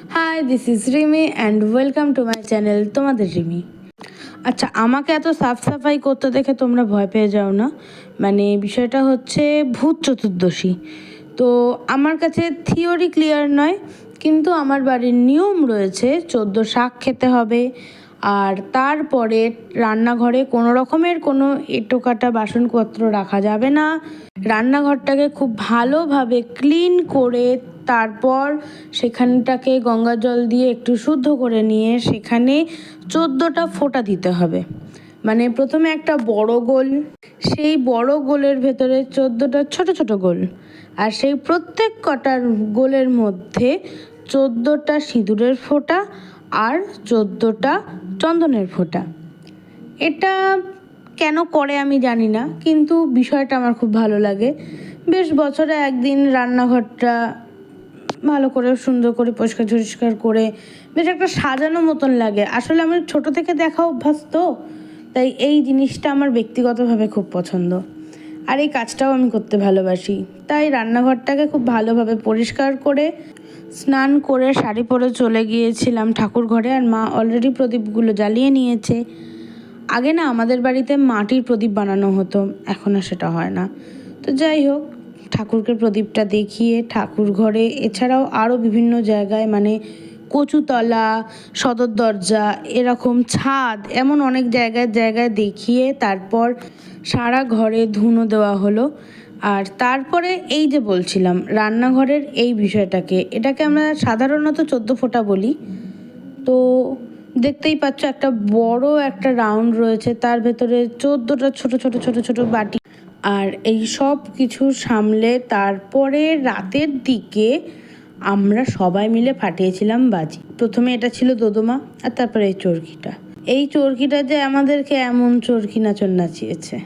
High, this is Rimi and welcome to my channel তোমাদের রিমি। আচ্ছা, আমাকে এত সাফ সাফাই করতে দেখে তোমরা ভয় পেয়ে যাও না। মানে বিষয়টা হচ্ছে ভূত চতুর্দশী। তো আমার কাছে থিওরি ক্লিয়ার নয়, কিন্তু আমার বাড়ির নিয়ম রয়েছে 14 শাক খেতে হবে। আর তারপরে রান্নাঘরে কোনো রকমের কোনো এঁটোকাটা বাসনপত্র রাখা যাবে না। রান্নাঘরটাকে খুব ভালোভাবে ক্লিন করে তারপর সেখানটাকে গঙ্গা জল দিয়ে একটু শুদ্ধ করে নিয়ে সেখানে 14টা ফোঁটা দিতে হবে। মানে প্রথমে একটা বড় গোল, সেই বড় গোলের ভেতরে 14টা ছোট ছোট গোল, আর সেই প্রত্যেক কটার গোলের মধ্যে 14টা সিঁদুরের ফোঁটা আর 14টা চন্দনের ফোঁটা। এটা কেন করে আমি জানি না, কিন্তু বিষয়টা আমার খুব ভালো লাগে। বেশ বছরে একদিন রান্নাঘরটা ভালো করে সুন্দর করে পরিষ্কার করে বেশ একটা সাজানো মতন লাগে। আসলে আমার ছোট থেকে দেখা অভ্যাস, তো তাই এই জিনিসটা আমার ব্যক্তিগতভাবে খুব পছন্দ, আর এই কাজটাও আমি করতে ভালোবাসি। তাই রান্নাঘরটাকে খুব ভালোভাবে পরিষ্কার করে স্নান করে শাড়ি পরে চলে গিয়েছিলাম ঠাকুর ঘরে। আর মা অলরেডি প্রদীপগুলো জ্বালিয়ে নিয়েছে। আগে না আমাদের বাড়িতে মাটির প্রদীপ বানানো হতো, এখন আর সেটা হয় না। তো যাই হোক, ঠাকুরকে প্রদীপটা দেখিয়ে ঠাকুর ঘরে, এছাড়াও আরও বিভিন্ন জায়গায়, মানে কচুতলা, সদর দরজা, এরকম ছাদ, এমন অনেক জায়গায় দেখিয়ে তারপর সারা ঘরে ধুনো দেওয়া হলো। আর তারপরে এই যে বলছিলাম রান্নাঘরের এই বিষয়টাকে, এটাকে আমরা সাধারণত 14 ফোঁটা বলি। তো দেখতেই পাচ্ছ একটা বড় একটা রাউন্ড রয়েছে, তার ভেতরে 14টা ছোট ছোট ছোট ছোট বাটি। আর এই সব কিছু সামলে তারপরে রাতের দিকে আমরা সবাই মিলে ফাটিয়েছিলাম বাজি। প্রথমে এটা ছিল দোদমা, আর তারপরে এই চরকিটা যে আমাদেরকে এমন চরকি নাচন নাচিয়েছে।